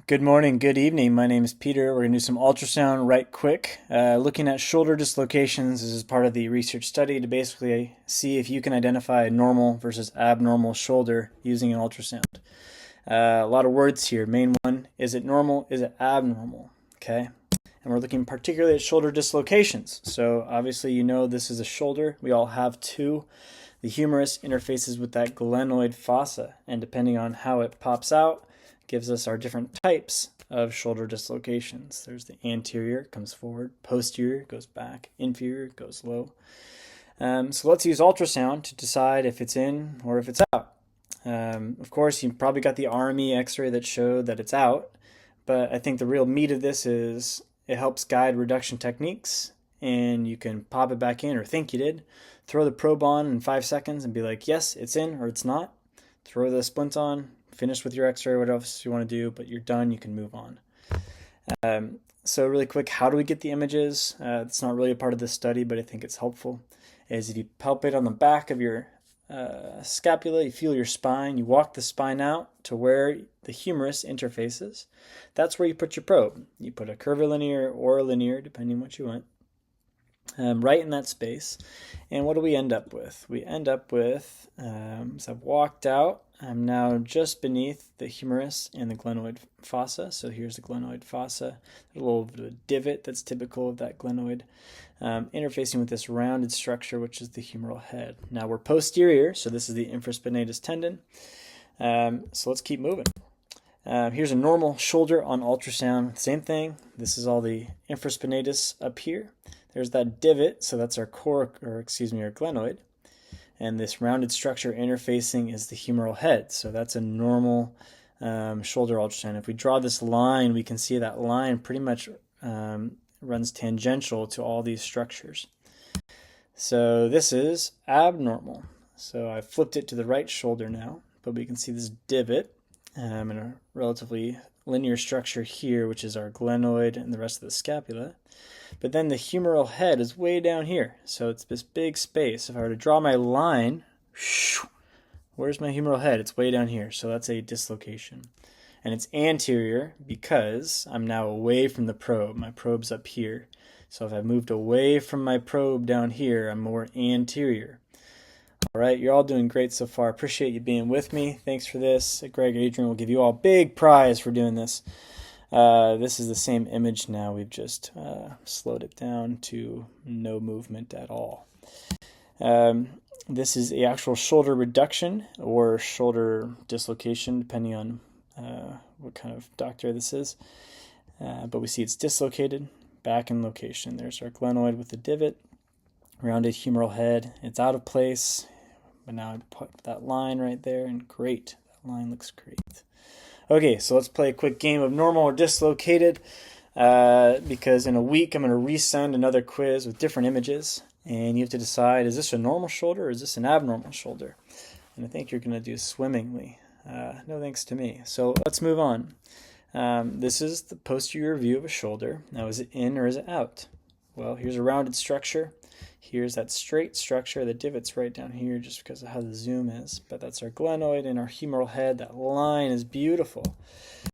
Good morning, good evening. My name is Peter. We're going to do some ultrasound right quick. Looking at shoulder dislocations. This is part of the research study to basically see if you can identify a normal versus abnormal shoulder using an ultrasound. A lot of words here. Main one, is it normal? Is it abnormal? Okay. And we're looking particularly at shoulder dislocations. So obviously you know this is a shoulder. We all have two. The humerus interfaces with that glenoid fossa, and depending on how it pops out, gives us our different types of shoulder dislocations. There's the anterior, comes forward, posterior, goes back, inferior, goes low. So let's use ultrasound to decide if it's in or if it's out. Of course, you probably got the RME x-ray that showed that it's out, but I think the real meat of this is it helps guide reduction techniques, and you can pop it back in, or think you did, throw the probe on in 5 seconds and be like, yes, it's in or it's not. Throw the splint on, finish with your x-ray, what else you want to do, but you're done, you can move on. So really quick, how do we get the images? It's not really a part of this study, but I think it's helpful. Is if you palpate on the back of your scapula, you feel your spine, you walk the spine out to where the humerus interfaces. That's where you put your probe. You put a curvilinear or a linear, depending on what you want, right in that space. And what do we end up with? We end up with, as I've walked out, I'm now just beneath the humerus and the glenoid fossa. So here's the glenoid fossa. There's a little bit of a divot that's typical of that glenoid, interfacing with this rounded structure, which is the humeral head. Now we're posterior, so this is the infraspinatus tendon. So let's keep moving. Here's a normal shoulder on ultrasound. Same thing. This is all the infraspinatus up here. There's that divot, so that's our our glenoid. And this rounded structure interfacing is the humeral head. So that's a normal shoulder ultrasound. If we draw this line, we can see that line pretty much runs tangential to all these structures. So this is abnormal. So I flipped it to the right shoulder now, but we can see this divot and a relatively linear structure here, which is our glenoid and the rest of the scapula. But then the humeral head is way down here. So it's this big space. If I were to draw my line, where's my humeral head? It's way down here. So that's a dislocation. And it's anterior because I'm now away from the probe. My probe's up here. So if I moved away from my probe down here, I'm more anterior. All right, you're all doing great so far. Appreciate you being with me. Thanks for this. Greg Adrian will give you all a big prize for doing this. This is the same image now. We've just slowed it down to no movement at all. This is the actual shoulder reduction or shoulder dislocation, depending on what kind of doctor this is. But we see it's dislocated, back in location. There's our glenoid with the divot, rounded humeral head. It's out of place, but now I put that line right there, and great. That line looks great. Okay, so let's play a quick game of normal or dislocated, because in a week I'm going to resend another quiz with different images, and you have to decide, is this a normal shoulder or is this an abnormal shoulder? And I think you're going to do swimmingly. No thanks to me. So let's move on. This is the posterior view of a shoulder. Now, is it in or is it out? Well, here's a rounded structure. Here's that straight structure. The divot's right down here just because of how the zoom is. But that's our glenoid and our humeral head. That line is beautiful.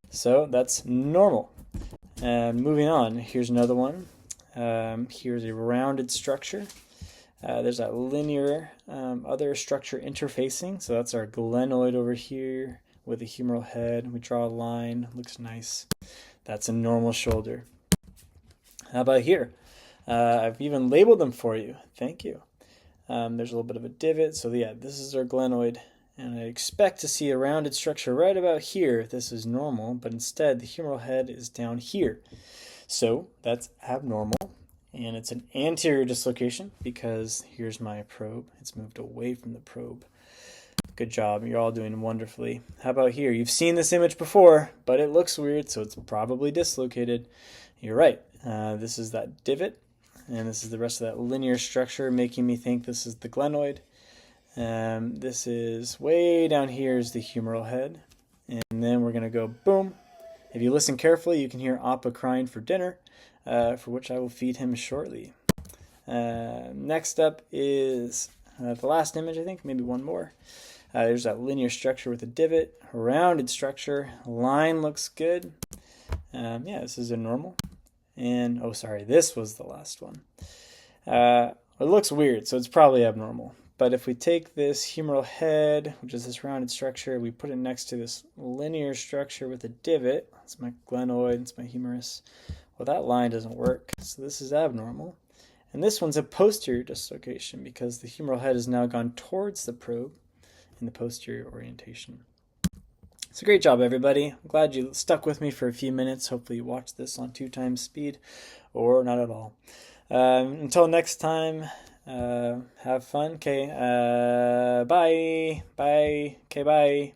So that's normal. Moving on, here's another one. Here's a rounded structure. There's that linear other structure interfacing. So that's our glenoid over here with the humeral head. We draw a line. Looks nice. That's a normal shoulder. How about here? I've even labeled them for you. Thank you. There's a little bit of a divot. So yeah, this is our glenoid. And I expect to see a rounded structure right about here if this is normal. But instead, the humeral head is down here. So that's abnormal. And it's an anterior dislocation because here's my probe. It's moved away from the probe. Good job. You're all doing wonderfully. How about here? You've seen this image before, but it looks weird, so it's probably dislocated. You're right. This is that divot. And this is the rest of that linear structure, making me think this is the glenoid. This is way down here is the humeral head. And then we're going to go boom. If you listen carefully, you can hear Appa crying for dinner, for which I will feed him shortly. Next up is the last image, I think, maybe one more. There's that linear structure with a divot, a rounded structure. Line looks good. Yeah, this is a normal. And, oh, sorry, this was the last one. It looks weird, so it's probably abnormal. But if we take this humeral head, which is this rounded structure, we put it next to this linear structure with a divot. It's my glenoid, it's my humerus. Well, that line doesn't work, so this is abnormal. And this one's a posterior dislocation because the humeral head has now gone towards the probe in the posterior orientation. So great job, everybody. I'm glad you stuck with me for a few minutes. Hopefully you watched this on 2 times speed or not at all. Until next time, have fun. Okay, bye. Bye. Okay, bye.